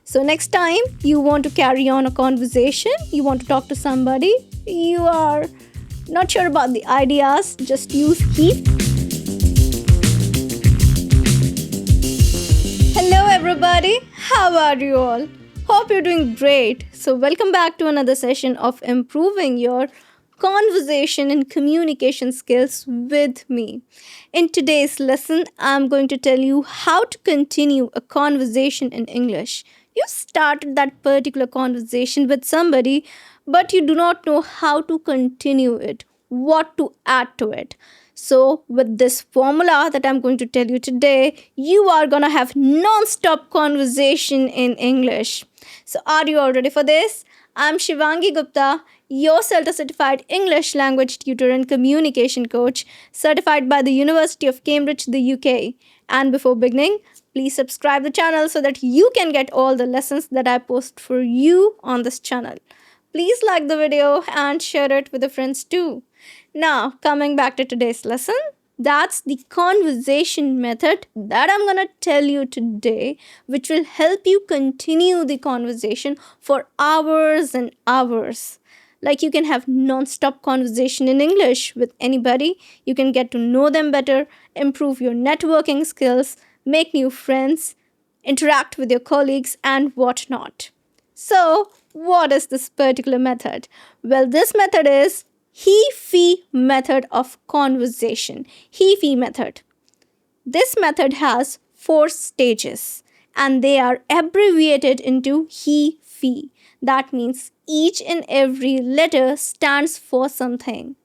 So, next time you want to carry on a conversation, you want to talk to somebody, you are not sure about the ideas, just use he. Hello, everybody. How are you all? Hope you're doing great. So, welcome back to another session of improving your conversation and communication skills with me. In today's lesson, I'm going to tell you how to continue a conversation in English. You started that particular conversation with somebody, but you do not know how to continue it, what to add to it. So, with this formula that I'm going to tell you today, you are going to have non stop conversation in English. So, are you all ready for this? I'm Shivangi Gupta, your CELTA certified English language tutor and communication coach, certified by the University of Cambridge, the UK. And before beginning, please subscribe the channel so that you can get all the lessons that I post for you on this channel. Please like the video and share it with your friends too. Now, coming back to today's lesson, that's the conversation method that I'm going to tell you today, which will help you continue the conversation for hours and hours. Like you can have non-stop conversation in English with anybody. You can get to know them better, improve your networking skills, make new friends, interact with your colleagues, and whatnot. So, what is this particular method? Well, this method is he-fe method of conversation. He-fe method. This method has 4 stages and they are abbreviated into he-fe. That means each and every letter stands for something.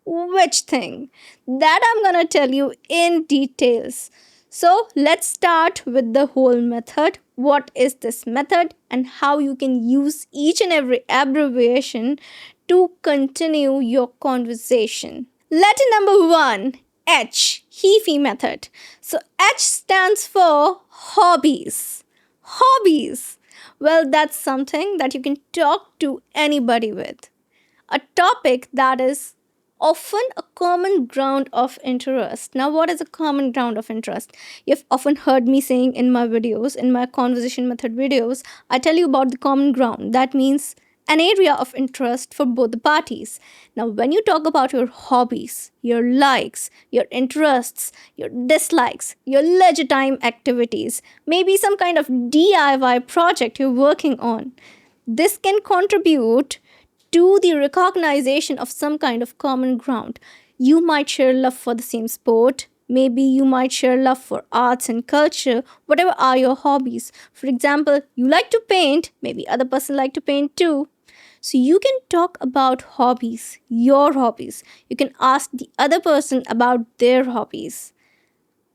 Which thing? That I'm gonna tell you in details. So let's start with the whole method. What is this method and how you can use each and every abbreviation to continue your conversation. Letter number 1, H, he-fe method. So H stands for hobbies. Hobbies. Well, that's something that you can talk to anybody with. A topic that is often a common ground of interest. Now, what is a common ground of interest? You've often heard me saying in my videos, in my conversation method videos, I tell you about the common ground. That means an area of interest for both the parties. Now, when you talk about your hobbies, your likes, your interests, your dislikes, your leisure time activities, maybe some kind of DIY project you're working on, this can contribute to the recognition of some kind of common ground. You might share love for the same sport. Maybe you might share love for arts and culture, whatever are your hobbies. For example, you like to paint, maybe other person like to paint too. So you can talk about hobbies, your hobbies. You can ask the other person about their hobbies.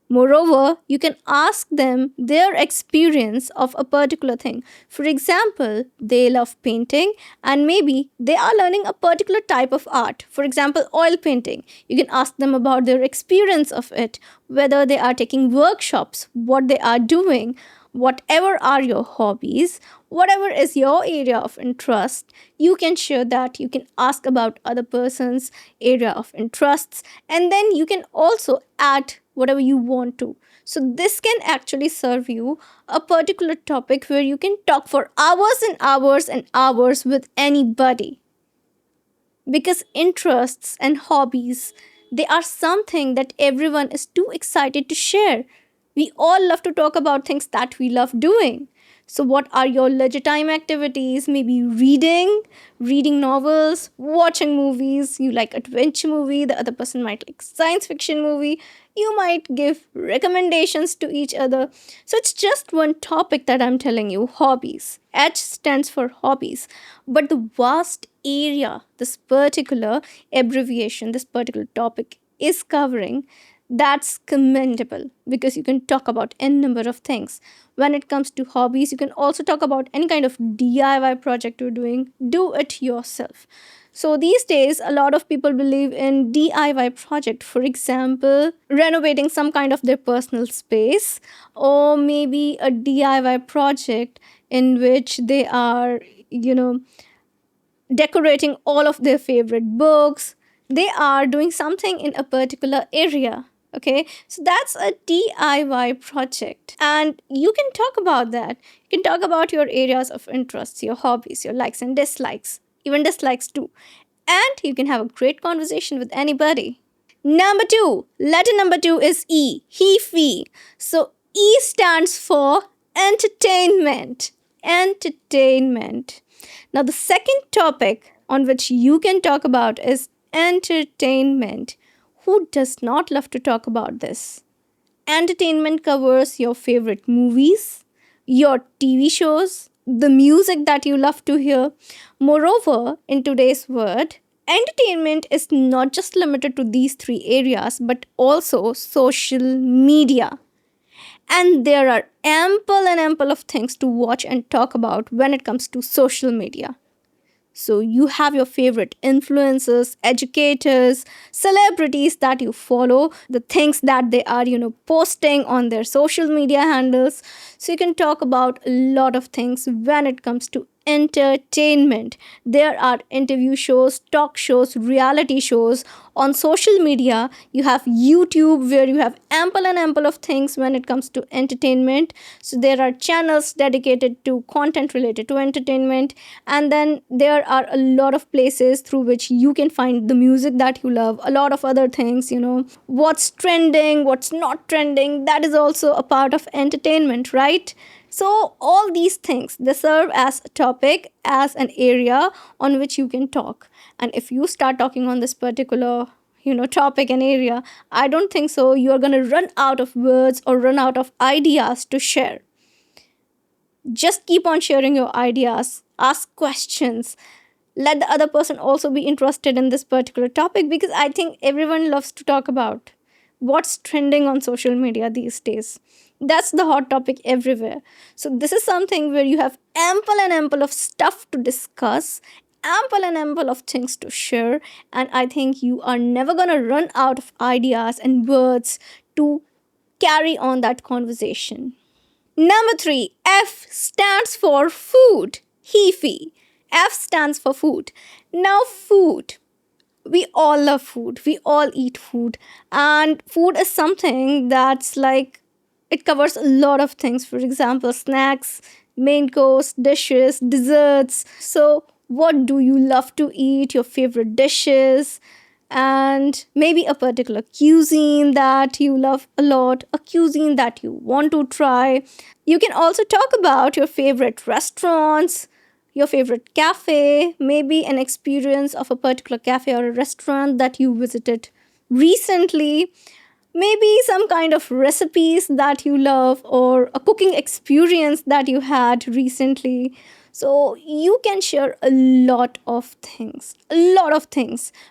Moreover, you can ask them their experience of a particular thing. For example, they love painting and maybe they are learning a particular type of art. For example, oil painting. You can ask them about their experience of it, whether they are taking workshops, what they are doing. Whatever are your hobbies, whatever is your area of interest, you can share that. You can ask about other person's area of interests, and then you can also add whatever you want to. So, this can actually serve you a particular topic where you can talk for hours and hours and hours with anybody. Because interests and hobbies, they are something that everyone is too excited to share. We all love to talk about things that we love doing. So, what are your leisure time activities? Maybe reading novels, watching movies. You like adventure movie, the other person might like science fiction movie. You might give recommendations to each other. So, it's just one topic that I'm telling you, hobbies. H stands for hobbies. But the vast area this particular abbreviation, this particular topic is covering, that's commendable because you can talk about n number of things. When it comes to hobbies, you can also talk about any kind of DIY project you're doing. Do it yourself. So these days, a lot of people believe in DIY project. For example, renovating some kind of their personal space, or maybe a DIY project in which they are, decorating all of their favorite books. They are doing something in a particular area. Okay, so that's a DIY project, and you can talk about that. You can talk about your areas of interests, your hobbies, your likes and dislikes, even dislikes too, and you can have a great conversation with anybody. Number two, letter number two is E, he, fee. So E stands for entertainment. Entertainment. Now, the second topic on which you can talk about is entertainment. Who does not love to talk about this? Entertainment covers your favorite movies, your TV shows, the music that you love to hear. Moreover, in today's world, entertainment is not just limited to these three areas but also social media. And there are ample and ample of things to watch and talk about when it comes to social media. So you have your favorite influencers, educators, celebrities that you follow, the things that they are, posting on their social media handles. So you can talk about a lot of things when it comes to entertainment. There are interview shows, talk shows, reality shows on social media. You have YouTube where you have ample and ample of things when it comes to entertainment. So there are channels dedicated to content related to entertainment, and then there are a lot of places through which you can find the music that you love, a lot of other things, what's trending, what's not trending, that is also a part of entertainment, right? So all these things, they serve as a topic, as an area on which you can talk. And if you start talking on this particular topic and area, I don't think so you're going to run out of words or run out of ideas to share. Just keep on sharing your ideas, ask questions, let the other person also be interested in this particular topic, because I think everyone loves to talk about what's trending on social media these days. That's the hot topic everywhere. So this is something where you have ample and ample of stuff to discuss, ample and ample of things to share, and I think you are never going to run out of ideas and words to carry on that conversation. Number three, F stands for food. He. F stands for food. Now, food. We all love food. We all eat food. And food is something that's like, it covers a lot of things. For example, snacks, main course, dishes, desserts. So, what do you love to eat? Your favorite dishes? And maybe a particular cuisine that you love a lot, a cuisine that you want to try. You can also talk about your favorite restaurants, your favorite cafe, maybe an experience of a particular cafe or a restaurant that you visited recently, maybe some kind of recipes that you love or a cooking experience that you had recently. So you can share a lot of things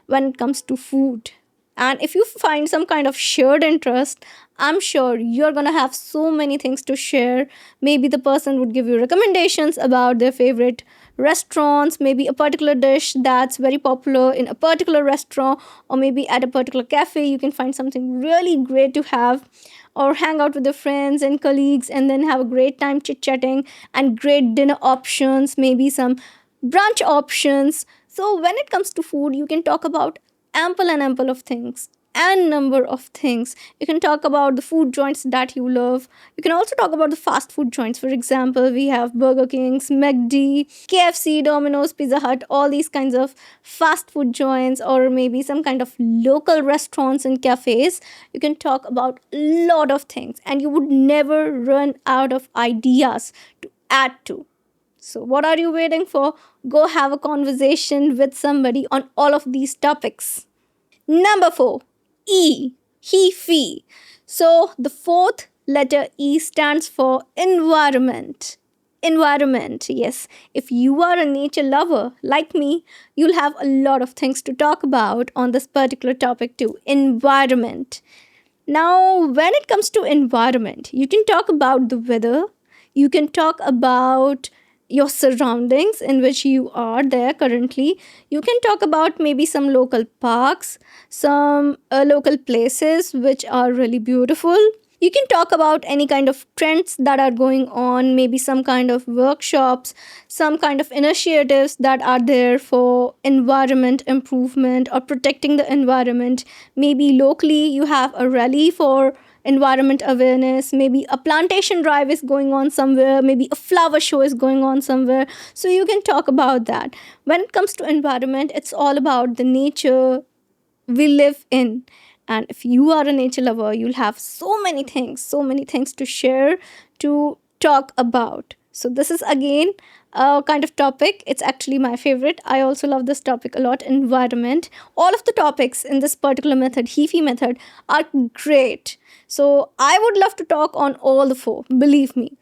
when it comes to food. And if you find some kind of shared interest, I'm sure you're going to have so many things to share. Maybe the person would give you recommendations about their favorite restaurants, maybe a particular dish that's very popular in a particular restaurant, or maybe at a particular cafe, you can find something really great to have, or hang out with your friends and colleagues and then have a great time chit chatting and great dinner options, maybe some brunch options. So, when it comes to food, you can talk about ample and ample of things and number of things. You can talk about the food joints that you love. You can also talk about the fast food joints. For example, we have Burger Kings, McD, KFC, Domino's, Pizza Hut, all these kinds of fast food joints, or maybe some kind of local restaurants and cafes. You can talk about a lot of things and you would never run out of ideas to add to. So, what are you waiting for? Go have a conversation with somebody on all of these topics. Number four, E, he, fee. So, the fourth letter E stands for environment. Environment, yes. If you are a nature lover like me, you'll have a lot of things to talk about on this particular topic too. Environment. Now, when it comes to environment, you can talk about the weather, you can talk about your surroundings in which you are there currently. You can talk about maybe some local parks, some local places which are really beautiful. You can talk about any kind of trends that are going on, maybe some kind of workshops, some kind of initiatives that are there for environment improvement or protecting the environment. Maybe locally you have a rally for environment awareness, maybe a plantation drive is going on somewhere, maybe a flower show is going on somewhere. So you can talk about that. When it comes to environment, it's all about the nature we live in. And if you are a nature lover, you'll have so many things to share, to talk about. So this is again a kind of topic. It's actually my favorite. I also love this topic a lot, environment. All of the topics in this particular method, HEFI method, are great. So I would love to talk on all the four, believe me.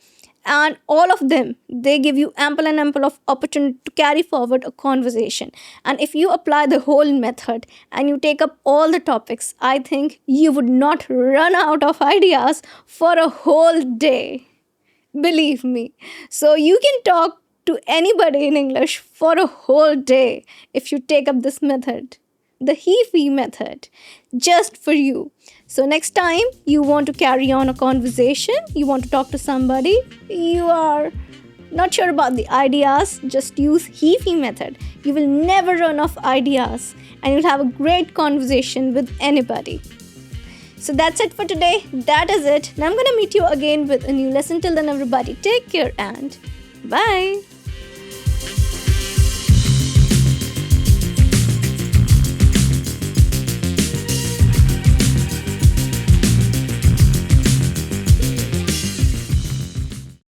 And all of them, they give you ample and ample of opportunity to carry forward a conversation. And if you apply the whole method and you take up all the topics, I think you would not run out of ideas for a whole day, believe me. So you can talk to anybody in English for a whole day if you take up this method, the HEFI method, just for you. So next time you want to carry on a conversation, you want to talk to somebody, you are not sure about the ideas, just use HEFI method. You will never run off ideas and you'll have a great conversation with anybody. So that's it for today. That is it. And I'm going to meet you again with a new lesson. Till then, everybody, take care and bye.